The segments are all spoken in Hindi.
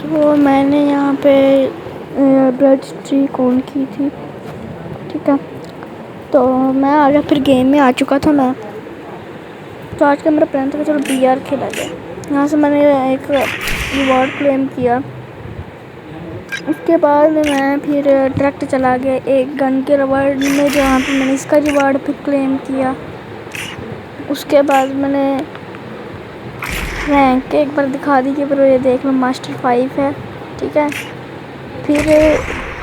सो मैंने यहाँ पे ब्लड स्ट्रीक ऑन की थी, ठीक है। तो मैं आ गया, फिर गेम में आ चुका था मैं। तो आज का मेरा प्लान था कि चलो BR खेला जाए। यहाँ से मैंने एक रिवॉर्ड क्लेम किया। उसके बाद मैं फिर डायरेक्ट चला गया एक गन के रिवॉर्ड में, जहाँ पे मैंने इसका रिवॉर्ड फिर क्लेम किया। उसके बाद मैंने रैंक एक बार दिखा दी कि ये देख लो मास्टर 5 है, ठीक है। फिर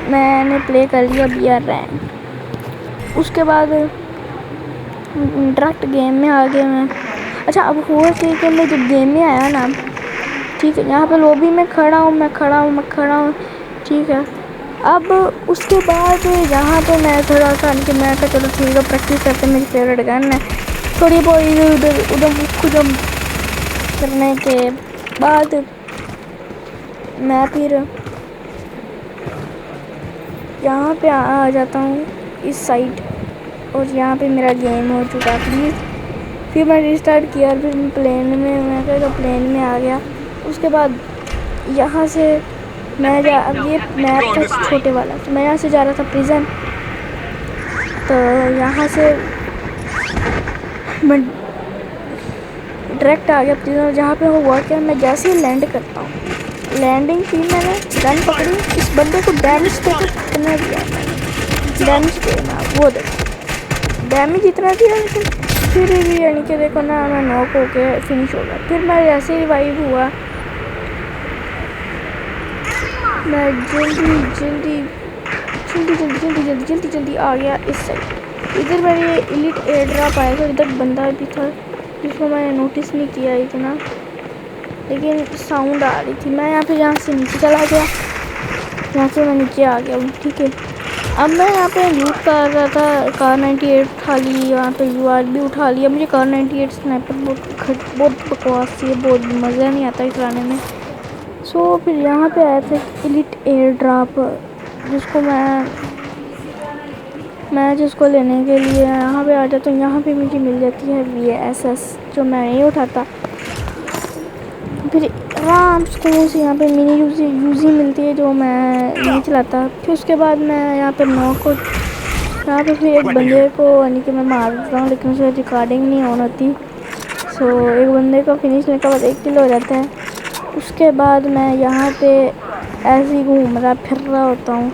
मैंने प्ले कर लिया BR रैंक। उसके बाद डायरेक्ट गेम में आ गया मैं। अच्छा, अब हुआ कि मैं जब गेम में आया ना, ठीक है, यहाँ पे लॉबी में खड़ा हूँ, ठीक है। अब उसके बाद यहाँ पे मैं थोड़ा सा कि मैं कहा चलो ठीक है, प्रैक्टिस करते, मेरी फेवरेट गन है। थोड़ी बहुत इधर उधर खुदम करने के बाद मैं फिर यहाँ पे आ जाता हूँ इस साइड, और यहाँ पे मेरा गेम हो चुका है प्लीज़। फिर मैं रिस्टार्ट किया, फिर प्लेन में मैं कहा प्लेन में आ गया। उसके बाद यहाँ से मैं अब ये मैप था छोटे वाला, तो मैं यहाँ से जा रहा था प्रिजन। तो यहाँ से मैं डायरेक्ट आ गया प्रिजन, जहाँ पे हुआ क्या, मैं जैसे ही लैंड करता हूँ, लैंडिंग की मैंने गन पकड़ी, इस बंदे को डैमेज देखो कितना दिया मैंने। डैमेज देना वो देखो, डैमेज इतना दिया, लेकिन फिर भी यानी कि देखो ना, मैं नॉक होके फिनिश हो गया। फिर मैं जैसे ही रिवाइव हुआ, मैं जल्दी आ गया इस साइड। इधर मेरे एलिट एयर ड्रॉप आया था, इधर बंदा भी था जिसको मैंने नोटिस नहीं किया इतना, लेकिन साउंड आ रही थी। मैं यहाँ से नीचे चला गया, यहाँ से मैं नीचे आ गया हूँ, ठीक है। अब मैं यहाँ पे लूट कर रहा था, कार 98 उठा ली, यहाँ पे UR भी उठा लिया। मुझे कार 98 स्नाइपर बहुत बकवास थी, बहुत मज़ा नहीं आता चलाने में। सो फिर यहाँ पे आया था एलिट एयर ड्रॉप, जिसको मैं जिसको लेने के लिए यहाँ पे आ जाता हूँ। यहाँ पे मुझे मिल जाती है VSS, जो मैं नहीं उठाता। फिर आराम से यहाँ पे मिनी यूज़ी मिलती है, जो मैं नहीं चलाता। फिर उसके बाद मैं यहाँ पे यहाँ पे फिर एक बंदे को यानी कि मैं मार देता हूँ, लेकिन उसे रिकॉर्डिंग नहीं ऑन होती। सो एक बंदे को फिनिश करने के बाद 1 किल हो जाता है। उसके बाद मैं यहाँ पे ऐसे ही घूम रहा फिर रहा होता हूँ,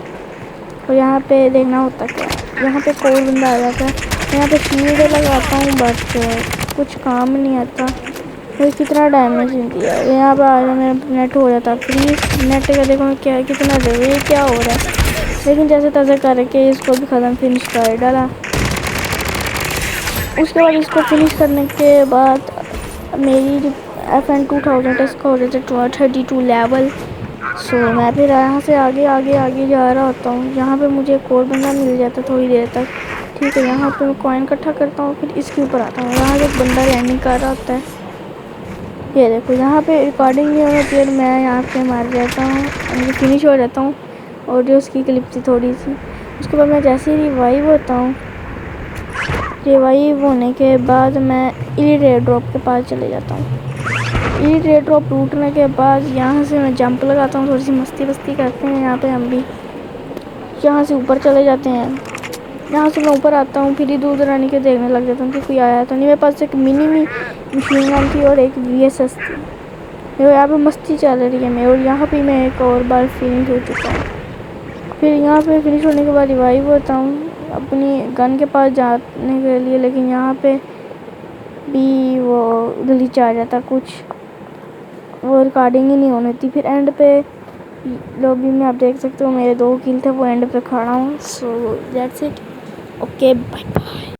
और यहाँ पे देखना होता क्या, यहाँ पे कोई बंदा आ जाता है। यहाँ पे शील्ड लगाता हूँ, बट कुछ काम नहीं आता, वो कितना डैमेज नहीं दिया। यहाँ पे आ मेरा नेट हो जाता प्लीज़। नेट का देखो क्या कितना दे, ये क्या हो रहा है, लेकिन जैसे तैसे करके इसको भी ख़त्म फिनिश कर डाला। उसके बाद इसको फिनिश करने के बाद मेरी जो FN 2000 इसका हो जाता है 32 लेवल। सो मैं फिर यहाँ से आगे जा रहा होता हूँ। यहाँ पे मुझे एक और बंदा मिल जाता थोड़ी देर तक, ठीक है। यहाँ पे मैं कॉइन इकट्ठा करता हूँ, फिर इसके ऊपर आता हूँ। यहाँ से एक बंदा लैंडिंग कर रहा होता है, ये देखो। यहाँ पे रिकॉर्डिंग नहीं होती और मैं यहाँ पे मार जाता हूँ, मुझे फिनिश हो जाता हूँ। और जो उसकी क्लिप थी थोड़ी सी। उसके बाद मैं जैसे ही रिवाइव होता हूँ, रिवाइव होने के बाद मैं एलिट एयर ड्रॉप के पास चले जाता हूँ। एलिट एयर ड्रॉप टूटने के बाद यहाँ से मैं जंप लगाता हूँ, थोड़ी सी मस्ती करते हैं यहाँ पे हम भी। यहाँ से ऊपर चले जाते हैं, यहाँ से मैं ऊपर आता हूँ, फिर इधर उधर आने के देखने लग जाता हूँ कि कोई आया तो नहीं। मेरे पास एक मिनी मशीन गन थी और एक VSS थी। देखो यहाँ पे मस्ती चल रही है मैं, और यहाँ पे मैं एक और बार फिनिश हो चुका हूँ। फिर यहाँ पे फिनिश होने के बाद रिवाइव होता हूँ अपनी गन के पास जाने के लिए, लेकिन यहाँ पे भी वो ग्लिच आ जाता, कुछ वो रिकॉर्डिंग ही नहीं होनी थी। फिर एंड पे लॉबी में आप देख सकते हो मेरे 2 किल थे, वो एंड पे खड़ा हूँ। So that's it, okay bye bye.